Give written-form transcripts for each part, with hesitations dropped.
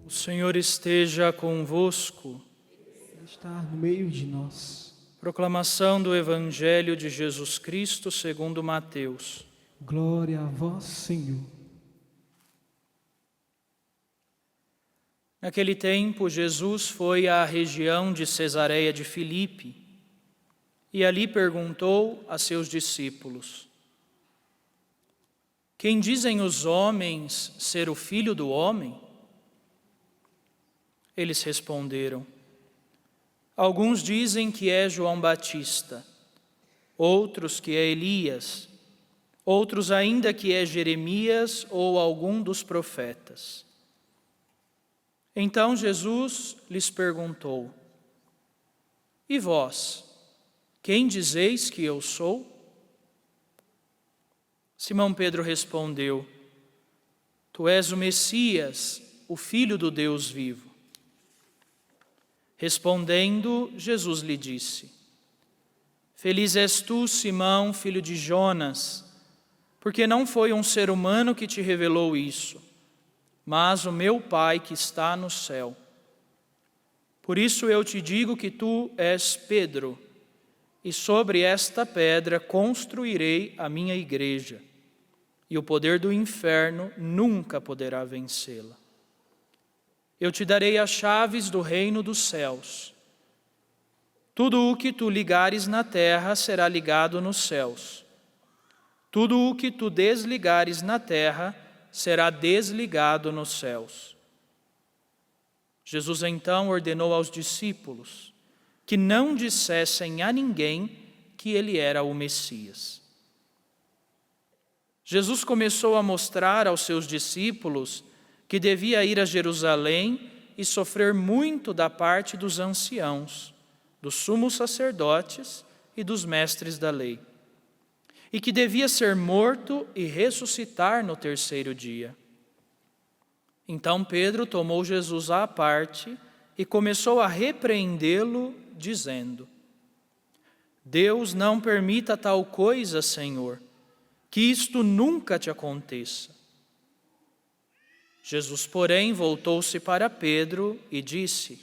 O Senhor esteja convosco. Ele está no meio de nós. Proclamação do Evangelho de Jesus Cristo segundo Mateus. Glória a vós, Senhor. Naquele tempo, Jesus foi à região de Cesareia de Filipe e ali perguntou a seus discípulos: Quem dizem os homens ser o Filho do Homem? Eles responderam: Alguns dizem que é João Batista, outros que é Elias, outros ainda que é Jeremias ou algum dos profetas. Então Jesus lhes perguntou: E vós, quem dizeis que eu sou? Simão Pedro respondeu: Tu és o Messias, o Filho do Deus vivo. Respondendo, Jesus lhe disse: Feliz és tu, Simão, filho de Jonas, porque não foi um ser humano que te revelou isso, mas o meu Pai que está no céu. Por isso eu te digo que tu és Pedro, e sobre esta pedra construirei a minha igreja, e o poder do inferno nunca poderá vencê-la. Eu te darei as chaves do reino dos céus. Tudo o que tu ligares na terra será ligado nos céus. Tudo o que tu desligares na terra será desligado nos céus. Jesus então ordenou aos discípulos que não dissessem a ninguém que ele era o Messias. Jesus começou a mostrar aos seus discípulos que devia ir a Jerusalém e sofrer muito da parte dos anciãos, dos sumos sacerdotes e dos mestres da lei, e que devia ser morto e ressuscitar no terceiro dia. Então Pedro tomou Jesus à parte e começou a repreendê-lo, dizendo: Deus não permita tal coisa, Senhor, que isto nunca te aconteça. Jesus, porém, voltou-se para Pedro e disse: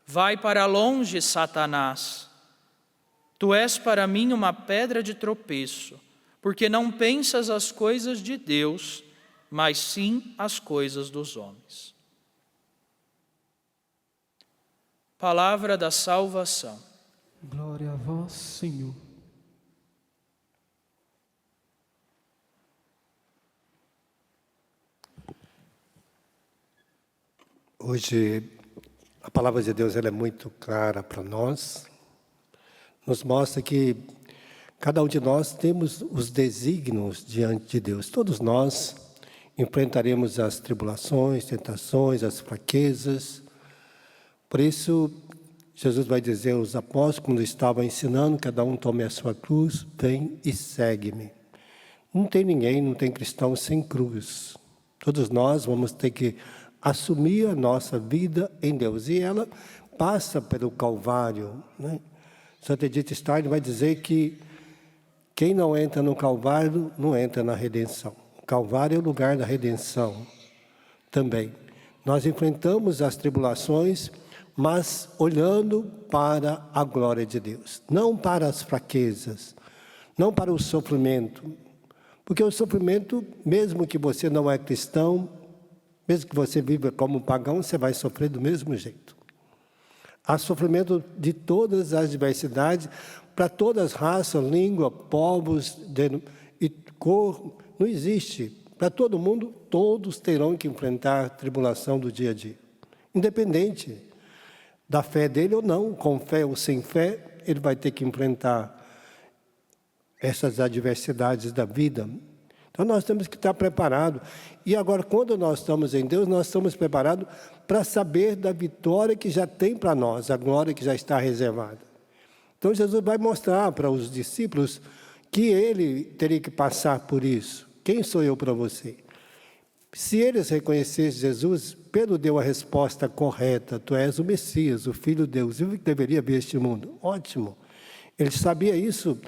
Vai para longe, Satanás. Tu és para mim uma pedra de tropeço, porque não pensas as coisas de Deus, mas sim as coisas dos homens. Palavra da salvação. Glória a vós, Senhor. Hoje, a palavra de Deus ela é muito clara para nós. Nos mostra que cada um de nós temos os desígnios diante de Deus. Todos nós enfrentaremos as tribulações, tentações, as fraquezas. Por isso, Jesus vai dizer aos apóstolos, quando estavam ensinando, cada um tome a sua cruz, vem e segue-me. Não tem ninguém, não tem cristão sem cruz. Todos nós vamos ter que assumir a nossa vida em Deus. E ela passa pelo Calvário, né? Santo Edith Stein vai dizer que quem não entra no Calvário não entra na redenção. O Calvário é o lugar da redenção também. Nós enfrentamos as tribulações, mas olhando para a glória de Deus. Não para as fraquezas, não para o sofrimento. Porque o sofrimento, mesmo que você não é cristão, mesmo que você viva como pagão, você vai sofrer do mesmo jeito. Há sofrimento de todas as diversidades, para todas as raças, língua, povos e cor, não existe. Para todo mundo, todos terão que enfrentar a tribulação do dia a dia. Independente da fé dele ou não, com fé ou sem fé, ele vai ter que enfrentar essas adversidades da vida. Então nós temos que estar preparados. E agora, quando nós estamos em Deus, nós estamos preparados para saber da vitória que já tem para nós, a glória que já está reservada. Então Jesus vai mostrar para os discípulos que ele teria que passar por isso. Quem sou eu para você? Se eles reconhecessem Jesus, Pedro deu a resposta correta: tu és o Messias, o Filho de Deus, eu que deveria vir este mundo. Ótimo. Ele sabia isso.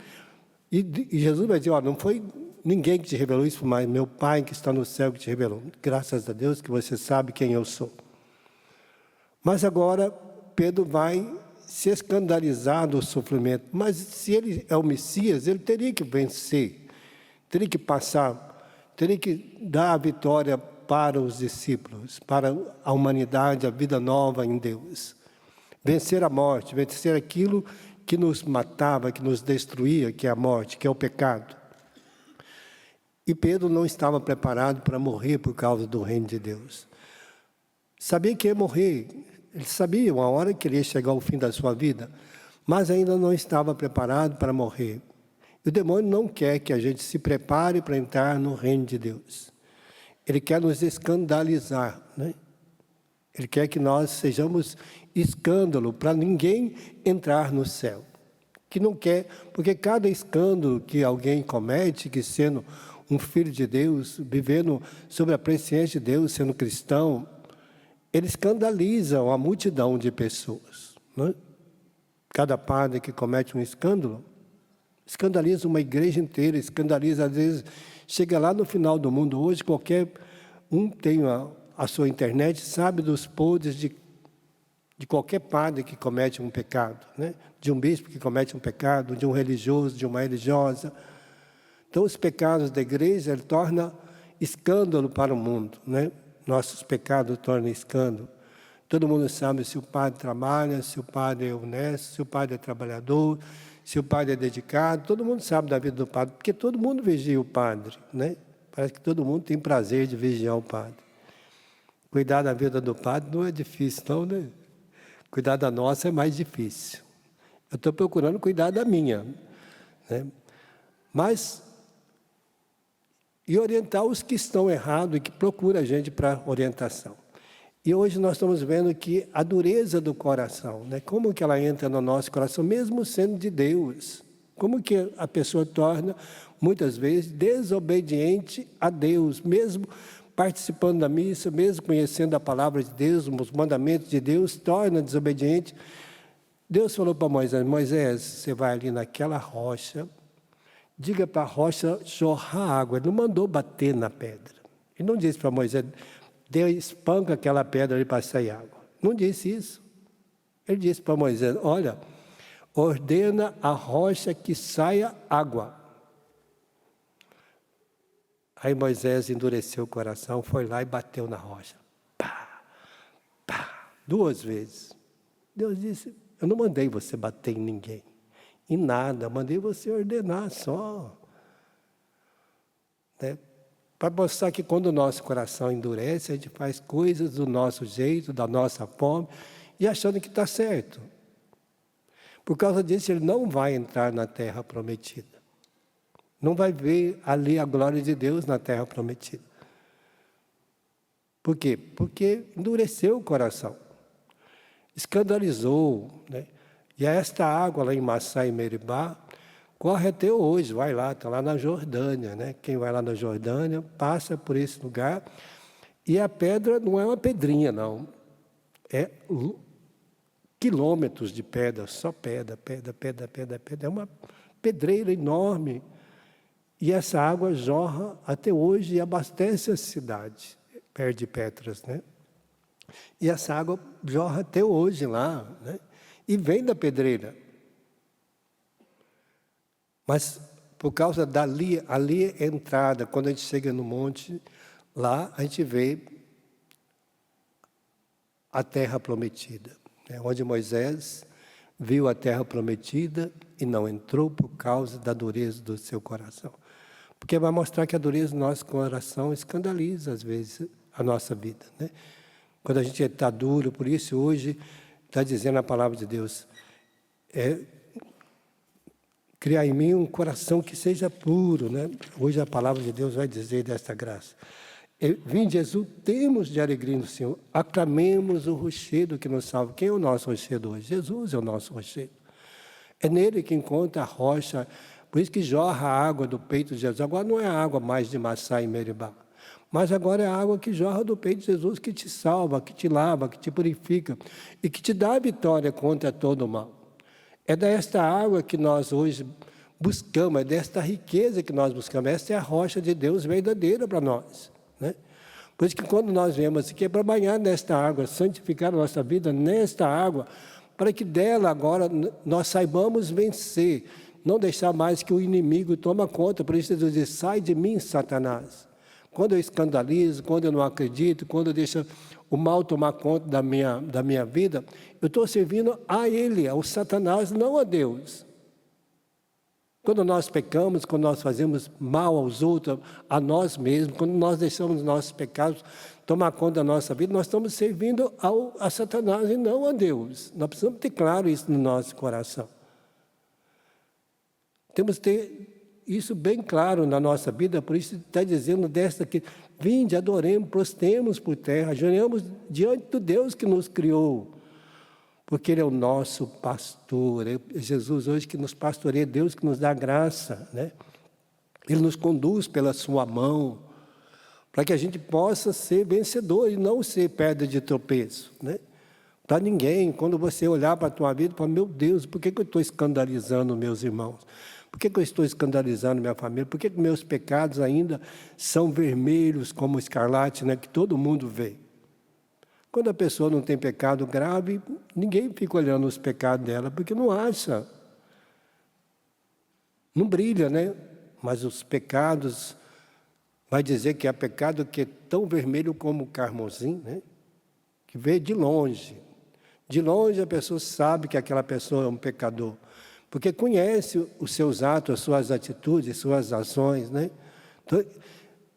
E Jesus vai dizer: não foi ninguém que te revelou isso, mas meu Pai que está no céu que te revelou. Graças a Deus que você sabe quem eu sou. Mas agora Pedro vai se escandalizar do sofrimento. Mas se ele é o Messias, ele teria que vencer, teria que passar, teria que dar a vitória para os discípulos, para a humanidade, a vida nova em Deus. Vencer a morte, vencer aquilo que nos matava, que nos destruía, que é a morte, que é o pecado. E Pedro não estava preparado para morrer por causa do reino de Deus. Sabia que ia morrer, ele sabia uma hora que ele ia chegar ao fim da sua vida, mas ainda não estava preparado para morrer. E o demônio não quer que a gente se prepare para entrar no reino de Deus. Ele quer nos escandalizar, né? Ele quer que nós sejamos escândalo para ninguém entrar no céu. Que não quer, porque cada escândalo que alguém comete, que sendo um filho de Deus, vivendo sob a presciência de Deus, sendo cristão, ele escandaliza uma multidão de pessoas, né? Cada padre que comete um escândalo, escandaliza uma igreja inteira, escandaliza, às vezes, chega lá no final do mundo. Hoje, qualquer um tem a sua internet, sabe dos podres de qualquer padre que comete um pecado, né? De um bispo que comete um pecado, de um religioso, de uma religiosa. Então, os pecados da igreja, ele torna escândalo para o mundo, né? Nossos pecados tornam escândalo. Todo mundo sabe se o padre trabalha, se o padre é honesto, se o padre é trabalhador, se o padre é dedicado. Todo mundo sabe da vida do padre, porque todo mundo vigia o padre, né? Parece que todo mundo tem prazer de vigiar o padre. Cuidar da vida do padre não é difícil, não, né? Cuidar da nossa é mais difícil. Eu estou procurando cuidar da minha, né? Mas, e orientar os que estão errados e que procuram a gente para orientação. E hoje nós estamos vendo que a dureza do coração, né? Como que ela entra no nosso coração, mesmo sendo de Deus. Como que a pessoa torna, muitas vezes, desobediente a Deus, mesmo participando da missa, mesmo conhecendo a palavra de Deus, os mandamentos de Deus, torna desobediente. Deus falou para Moisés: Moisés, você vai ali naquela rocha, diga para a rocha jorrar água. Ele não mandou bater na pedra. Ele não disse para Moisés: espanca aquela pedra ali para sair água. Não disse isso. Ele disse para Moisés: olha, ordena a rocha que saia água. Aí Moisés endureceu o coração, foi lá e bateu na rocha. Pá, pá, 2 vezes. Deus disse: eu não mandei você bater em ninguém, em nada, eu mandei você ordenar só. Né? Para mostrar que quando o nosso coração endurece, a gente faz coisas do nosso jeito, da nossa forma, e achando que está certo. Por causa disso, ele não vai entrar na terra prometida. Não vai ver ali a glória de Deus na terra prometida. Por quê? Porque endureceu o coração. Escandalizou, né? E esta água lá em Massá e Meribá corre até hoje, vai lá, está lá na Jordânia, né? Quem vai lá na Jordânia passa por esse lugar. E a pedra não é uma pedrinha, não. É quilômetros de pedra, só pedra, pedra, pedra, pedra, pedra. É uma pedreira enorme. E essa água jorra até hoje e abastece a cidade, perto de Petras, né? E essa água jorra até hoje lá, né? E vem da pedreira. Mas por causa ali é a entrada, quando a gente chega no monte, lá a gente vê a terra prometida, né? Onde Moisés viu a terra prometida e não entrou por causa da dureza do seu coração. Porque vai mostrar que a dureza do nosso coração escandaliza, às vezes, a nossa vida, né? Quando a gente está duro, por isso hoje está dizendo a palavra de Deus, criar em mim um coração que seja puro, né? Hoje a palavra de Deus vai dizer desta graça. Vinde Jesus, temos de alegria no Senhor, aclamemos o rochedo que nos salva. Quem é o nosso rochedo hoje? Jesus é o nosso rochedo. É nele que encontra a rocha. Por isso que jorra a água do peito de Jesus. Agora não é a água mais de Massá e Meribá, mas agora é a água que jorra do peito de Jesus, que te salva, que te lava, que te purifica e que te dá a vitória contra todo o mal. É desta água que nós hoje buscamos, é desta riqueza que nós buscamos. Essa é a rocha de Deus verdadeira para nós, né? Por isso que quando nós viemos aqui é para banhar nesta água, santificar a nossa vida nesta água, para que dela agora nós saibamos vencer, não deixar mais que o inimigo tome conta. Por isso Jesus diz, sai de mim, Satanás. Quando eu escandalizo, quando eu não acredito, quando eu deixo o mal tomar conta da minha vida, eu estou servindo a ele, ao Satanás, não a Deus. Quando nós pecamos, quando nós fazemos mal aos outros, a nós mesmos, quando nós deixamos os nossos pecados tomar conta da nossa vida, nós estamos servindo a Satanás e não a Deus. Nós precisamos ter claro isso no nosso coração. Temos que ter isso bem claro na nossa vida, por isso está dizendo desta aqui, vinde, adoremos, prostremos por terra, ajoelhamos diante do Deus que nos criou, porque Ele é o nosso pastor, é Jesus hoje que nos pastoreia, Deus que nos dá graça, né? Ele nos conduz pela sua mão, para que a gente possa ser vencedor e não ser pedra de tropeço, né? Para ninguém, quando você olhar para a tua vida, fala, meu Deus, por que eu estou escandalizando meus irmãos? Por que eu estou escandalizando minha família? Por que meus pecados ainda são vermelhos como escarlate, né, que todo mundo vê? Quando a pessoa não tem pecado grave, ninguém fica olhando os pecados dela, porque não acha. Não brilha, né? Mas os pecados, vai dizer que há pecado que é tão vermelho como o carmesim, né? Que vê de longe. De longe a pessoa sabe que aquela pessoa é um pecador. Porque conhece os seus atos, as suas atitudes, as suas ações, né? Então,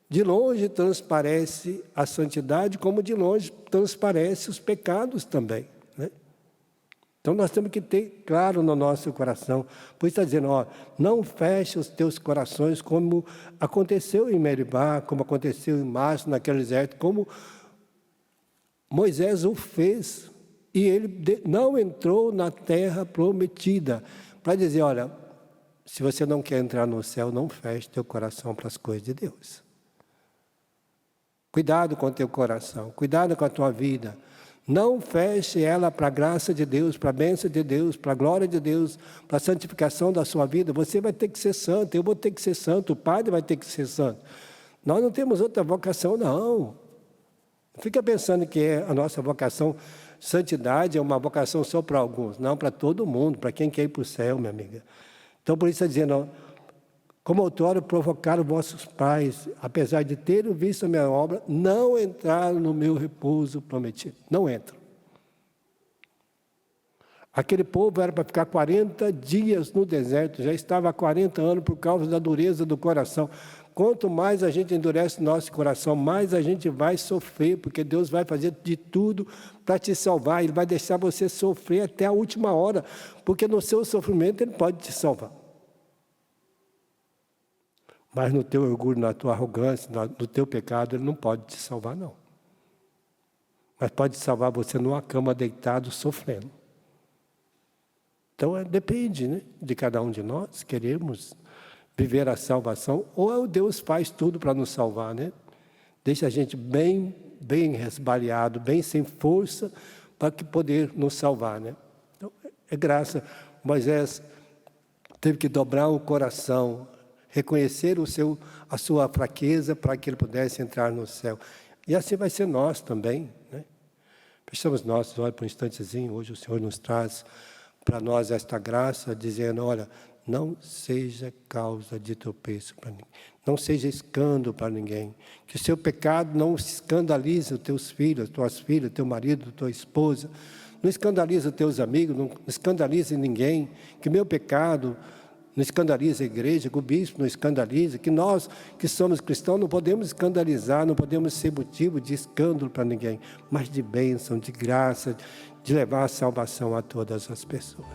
de longe transparece a santidade, como de longe transparece os pecados também, né? Então nós temos que ter claro no nosso coração. Por isso está dizendo, ó, não feche os teus corações como aconteceu em Meribá, como aconteceu em Massa, naquele deserto, como Moisés o fez. E ele não entrou na terra prometida. Para dizer, olha, se você não quer entrar no céu, não feche teu coração para as coisas de Deus. Cuidado com o teu coração, cuidado com a tua vida. Não feche ela para a graça de Deus, para a bênção de Deus, para a glória de Deus, para a santificação da sua vida. Você vai ter que ser santo, eu vou ter que ser santo, o Padre vai ter que ser santo. Nós não temos outra vocação, não. Não fica pensando que a nossa vocação, santidade, é uma vocação só para alguns. Não, para todo mundo, para quem quer ir para o céu, minha amiga. Então, por isso está dizendo, ó, como outrora provocaram vossos pais, apesar de terem visto a minha obra, não entraram no meu repouso prometido. Não entram. Aquele povo era para ficar 40 dias no deserto, já estava há 40 anos por causa da dureza do coração. Quanto mais a gente endurece o nosso coração, mais a gente vai sofrer, porque Deus vai fazer de tudo para te salvar. Ele vai deixar você sofrer até a última hora, porque no seu sofrimento Ele pode te salvar. Mas no teu orgulho, na tua arrogância, no teu pecado, Ele não pode te salvar, não. Mas pode salvar você numa cama deitado, sofrendo. Então, depende, né, de cada um de nós, queremos viver a salvação, ou Deus faz tudo para nos salvar, né? Deixa a gente bem resbaleado, bem sem força, para que poder nos salvar, né? Então, é graça. Moisés teve que dobrar o coração, reconhecer a sua fraqueza para que ele pudesse entrar no céu. E assim vai ser nós também, né? Fechamos nossos olhos por um instantezinho. Hoje o Senhor nos traz para nós esta graça, dizendo, olha, não seja causa de tropeço para ninguém. Não seja escândalo para ninguém. Que o seu pecado não escandalize os teus filhos, tuas filhas, teu marido, tua esposa. Não escandalize os teus amigos, não escandalize ninguém. Que meu pecado não escandalize a igreja, que o bispo não escandalize, que nós que somos cristãos não podemos escandalizar, não podemos ser motivo de escândalo para ninguém, mas de bênção, de graça, de levar a salvação a todas as pessoas.